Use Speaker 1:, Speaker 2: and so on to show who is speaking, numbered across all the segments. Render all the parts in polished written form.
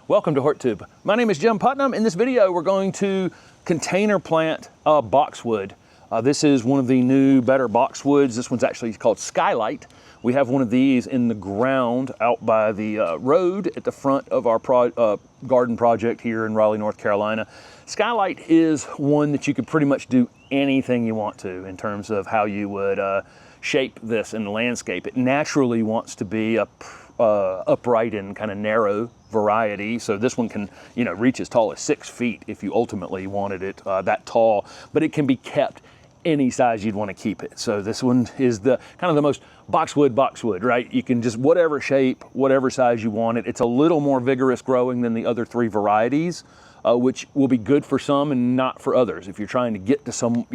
Speaker 1: Welcome to HortTube. My name is Jim Putnam. In this video, we're going to container plant boxwood. This is one of the new Better Boxwoods. This one's actually called Skylight. We have one of these in the ground out by the road at the front of our garden project here in Raleigh, North Carolina. Skylight is one that you could pretty much do anything you want to in terms of how you would shape this in the landscape. It naturally wants to be a upright and kind of narrow variety. So this one can, reach as tall as 6 feet if you ultimately wanted it that tall, but it can be kept any size you'd want to keep it. So this one is the kind of the most boxwood, right? You can just whatever shape, whatever size you want it. It's a little more vigorous growing than the other 3 varieties, which will be good for some and not for others. If you're trying to get to some,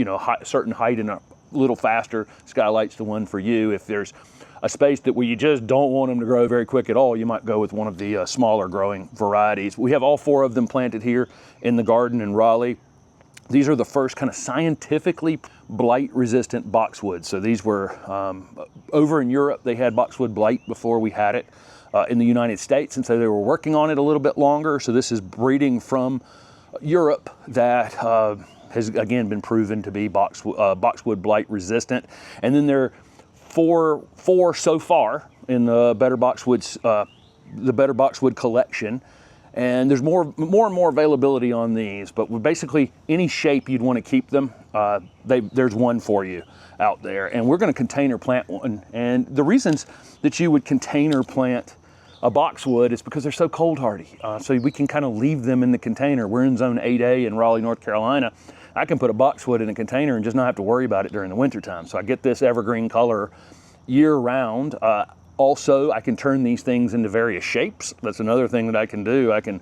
Speaker 1: certain height and a little faster, Skylight's the one for you. If there's a space that where you just don't want them to grow very quick at all, you might go with one of the smaller growing varieties. We have all 4 of them planted here in the garden in Raleigh. These are the first kind of scientifically blight resistant boxwoods. So these were over in Europe, they had boxwood blight before we had it in the United States. And so they were working on it a little bit longer. So this is breeding from Europe that has again been proven to be boxwood blight resistant. And then there are four so far in the Better Boxwood collection, and there's more and more availability on these. But basically, any shape you'd want to keep them, there's one for you out there. And we're going to container plant one. And the reasons that you would container plant a boxwood is because they're so cold hardy. So we can kind of leave them in the container. We're in Zone 8A in Raleigh, North Carolina. I can put a boxwood in a container and just not have to worry about it during the winter time. So I get this evergreen color year round. Also, I can turn these things into various shapes. That's another thing that I can do. I can,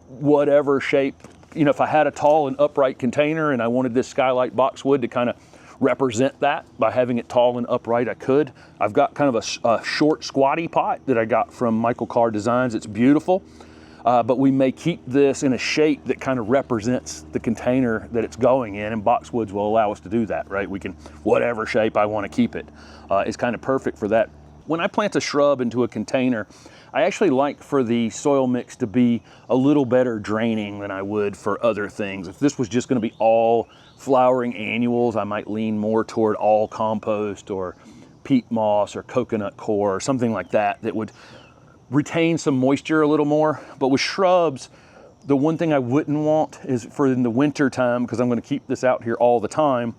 Speaker 1: whatever shape, if I had a tall and upright container and I wanted this Skylight boxwood to kind of represent that by having it tall and upright, I could. I've got kind of a short squatty pot that I got from Michael Carr Designs. It's beautiful. But we may keep this in a shape that kind of represents the container that it's going in, and boxwoods will allow us to do that, right? We can, whatever shape I want to keep it, is kind of perfect for that. When I plant a shrub into a container, I actually like for the soil mix to be a little better draining than I would for other things. If this was just going to be all flowering annuals, I might lean more toward all compost or peat moss or coconut coir or something like that that would retain some moisture a little more. But with shrubs, the one thing I wouldn't want is for in the winter time, because I'm going to keep this out here all the time,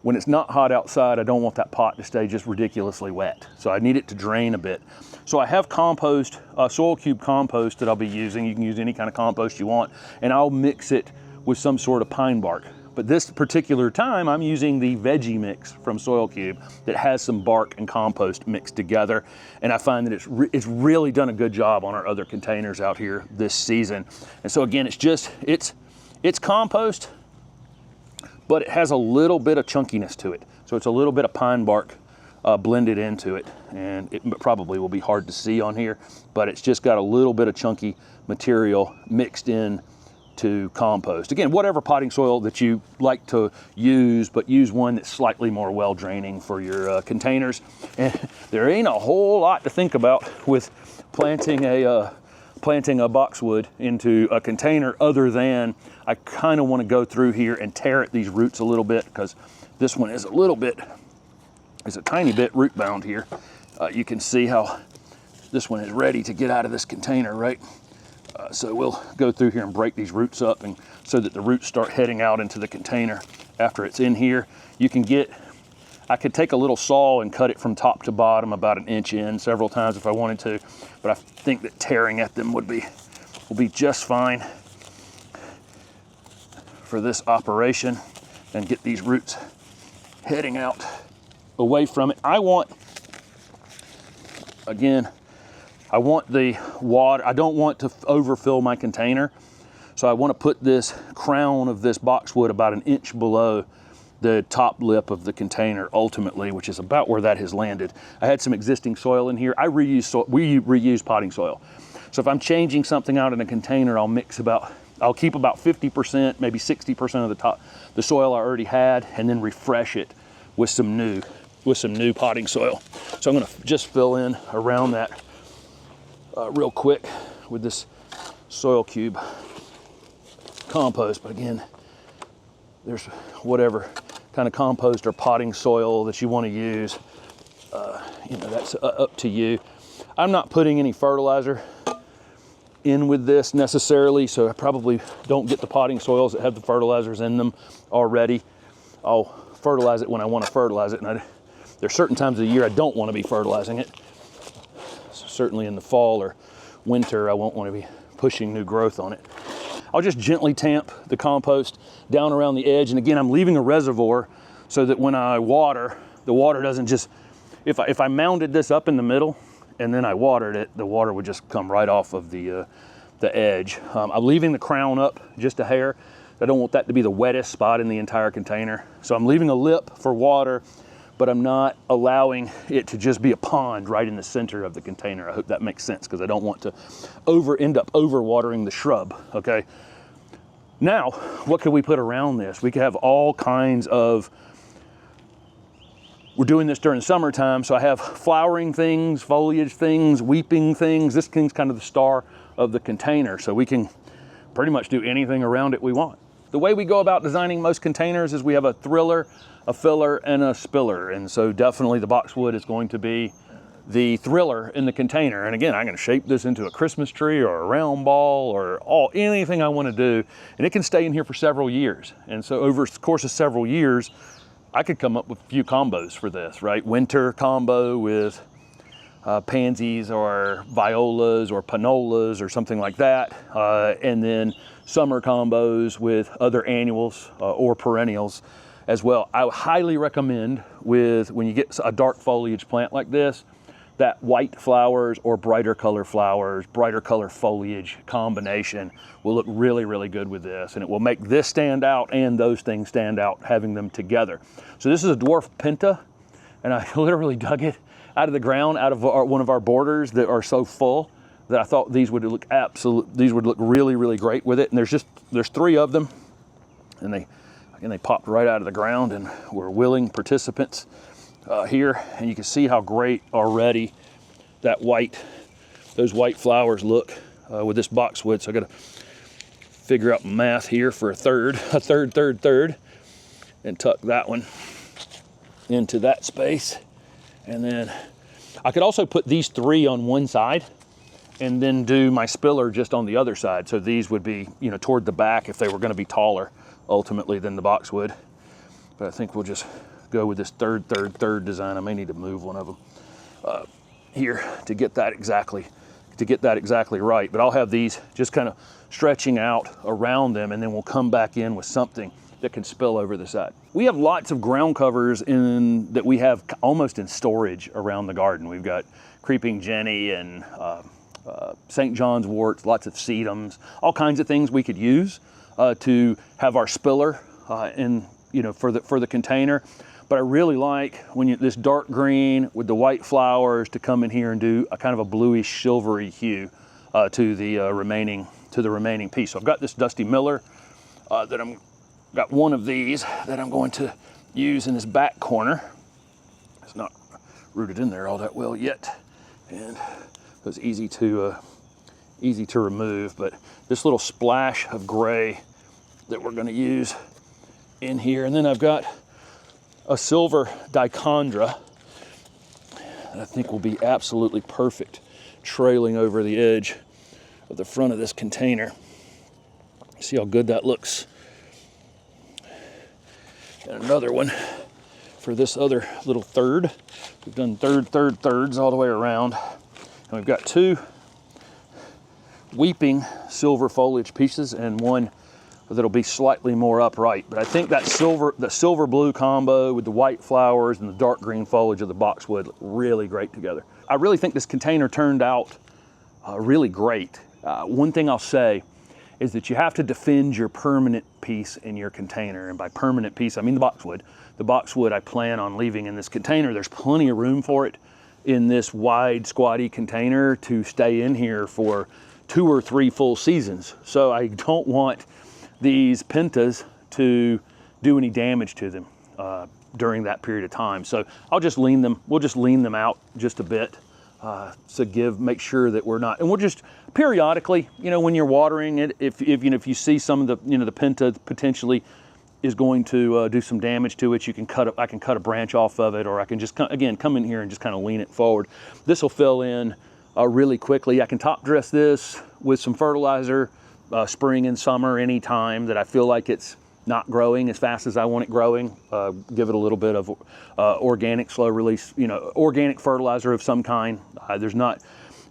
Speaker 1: when it's not hot outside, I don't want that pot to stay just ridiculously wet. So I need it to drain a bit. So I have compost, soil cube compost that I'll be using. You can use any kind of compost you want, and I'll mix it with some sort of pine bark. But this particular time, I'm using the veggie mix from Soil Cube that has some bark and compost mixed together. And I find that it's really done a good job on our other containers out here this season. And so again, it's compost, but it has a little bit of chunkiness to it. So it's a little bit of pine bark blended into it. And it probably will be hard to see on here, but it's just got a little bit of chunky material mixed in to compost. Again, whatever potting soil that you like to use, but use one that's slightly more well draining for your containers. And there ain't a whole lot to think about with planting a boxwood into a container, other than I kind of want to go through here and tear at these roots a little bit, because this one is a tiny bit root bound here. You can see how this one is ready to get out of this container, right? So we'll go through here and break these roots up, and so that the roots start heading out into the container after it's in here. I could take a little saw and cut it from top to bottom about 1 inch in several times if I wanted to, but I think that tearing at them will be just fine for this operation, and get these roots heading out away from it. I want the water. I don't want to overfill my container. So I want to put this crown of this boxwood about 1 inch below the top lip of the container ultimately, which is about where that has landed. I had some existing soil in here. We reuse potting soil. So if I'm changing something out in a container, I'll keep about 50%, maybe 60% of the soil I already had, and then refresh it with some new potting soil. So I'm going to just fill in around that real quick with this soil cube compost. But again, there's whatever kind of compost or potting soil that you want to use. You know, that's up to you. I'm not putting any fertilizer in with this necessarily, so I probably don't get the potting soils that have the fertilizers in them already. I'll fertilize it when I want to fertilize it, and there's certain times of the year I don't want to be fertilizing it. So certainly in the fall or winter, I won't want to be pushing new growth on it. I'll just gently tamp the compost down around the edge, and again, I'm leaving a reservoir so that when I water, the water doesn't just, if I mounded this up in the middle and then I watered it, the water would just come right off of the edge. I'm leaving the crown up just a hair. I don't want that to be the wettest spot in the entire container. So I'm leaving a lip for water, but I'm not allowing it to just be a pond right in the center of the container. I hope that makes sense, because I don't want to end up overwatering the shrub, okay? Now, what could we put around this? We could have all kinds of, we're doing this during summertime, so I have flowering things, foliage things, weeping things. This thing's kind of the star of the container, so we can pretty much do anything around it we want. The way we go about designing most containers is we have a thriller, a filler, and a spiller. And so definitely the boxwood is going to be the thriller in the container. And again, I'm going to shape this into a Christmas tree or a round ball or anything I want to do. And it can stay in here for several years. And so over the course of several years, I could come up with a few combos for this, right? Winter combo with pansies or violas or panolas or something like that. And then summer combos with other annuals or perennials as well. I highly recommend when you get a dark foliage plant like this, that white flowers or brighter color flowers, brighter color foliage combination will look really, really good with this. And it will make this stand out and those things stand out, having them together. So this is a dwarf Penta, and I literally dug it out of the ground, out of one of our borders that are so full that I thought these would look really, really great with it. And there's 3 of them, and they popped right out of the ground, and we're willing participants here. And you can see how great already those white flowers look with this boxwood. So I got to figure out math here for a third, and tuck that one into that space. And then I could also put these 3 on one side and then do my spiller just on the other side. So these would be, you know, toward the back if they were going to be taller ultimately than the boxwood. But I think we'll just go with this third design. I may need to move one of them here to get that exactly right. But I'll have these just kind of stretching out around them, and then we'll come back in with something that can spill over the side. We have lots of ground covers that we have almost in storage around the garden. We've got creeping jenny and St. John's worts, lots of sedums, all kinds of things we could use to have our spiller for the container. But I really like this dark green with the white flowers to come in here and do a kind of a bluish silvery hue to the remaining piece. So I've got this Dusty Miller got one of these that I'm going to use in this back corner. It's not rooted in there all that well yet, and it was easy to remove. But this little splash of gray that we're going to use in here, and then I've got a silver Dichondra that I think will be absolutely perfect trailing over the edge of the front of this container. See how good that looks. And another one for this other little third. We've done thirds all the way around. And we've got 2 weeping silver foliage pieces and one that'll be slightly more upright. But I think the silver blue combo with the white flowers and the dark green foliage of the boxwood look really great together. I really think this container turned out really great. One thing I'll say is that you have to defend your permanent piece in your container. And by permanent piece, I mean the boxwood. The boxwood I plan on leaving in this container. There's plenty of room for it in this wide, squatty container to stay in here for 2 or 3 full seasons. So I don't want these Pentas to do any damage to them during that period of time. So we'll just lean them out just a bit to make sure that we're not, and we'll just periodically, you know, when you're watering it, if you see some of the, you know, the Penta potentially is going to do some damage to it, I can cut a branch off of it, or I can just again come in here and just kind of lean it forward. This will fill in really quickly. I can top dress this with some fertilizer, spring and summer, any time that I feel like it's not growing as fast as I want it growing. Give it a little bit of organic slow release, you know, organic fertilizer of some kind.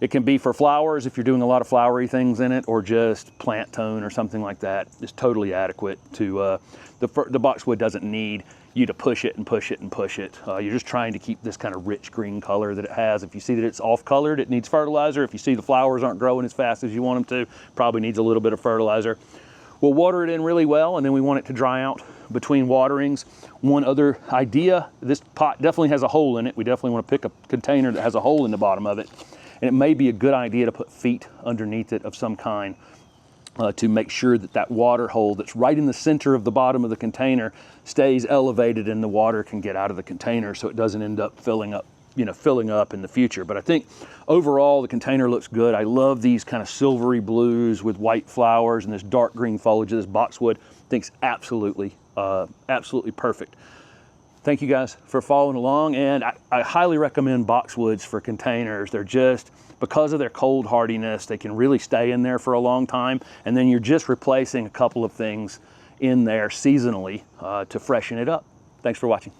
Speaker 1: It can be for flowers if you're doing a lot of flowery things in it, or just plant tone or something like that. It's totally adequate to, the boxwood doesn't need you to push it and push it and push it. You're just trying to keep this kind of rich green color that it has. If you see that it's off colored, it needs fertilizer. If you see the flowers aren't growing as fast as you want them to, probably needs a little bit of fertilizer. We'll water it in really well, and then we want it to dry out between waterings. One other idea, this pot definitely has a hole in it. We definitely want to pick a container that has a hole in the bottom of it. And it may be a good idea to put feet underneath it of some kind to make sure that that water hole that's right in the center of the bottom of the container stays elevated and the water can get out of the container, so it doesn't end up filling up in the future. But I think overall the container looks good. I love these kind of silvery blues with white flowers and this dark green foliage of this boxwood. I think it's absolutely perfect. Thank you guys for following along, and I highly recommend boxwoods for containers. They're just, because of their cold hardiness, they can really stay in there for a long time, and then you're just replacing a couple of things in there seasonally to freshen it up. Thanks for watching.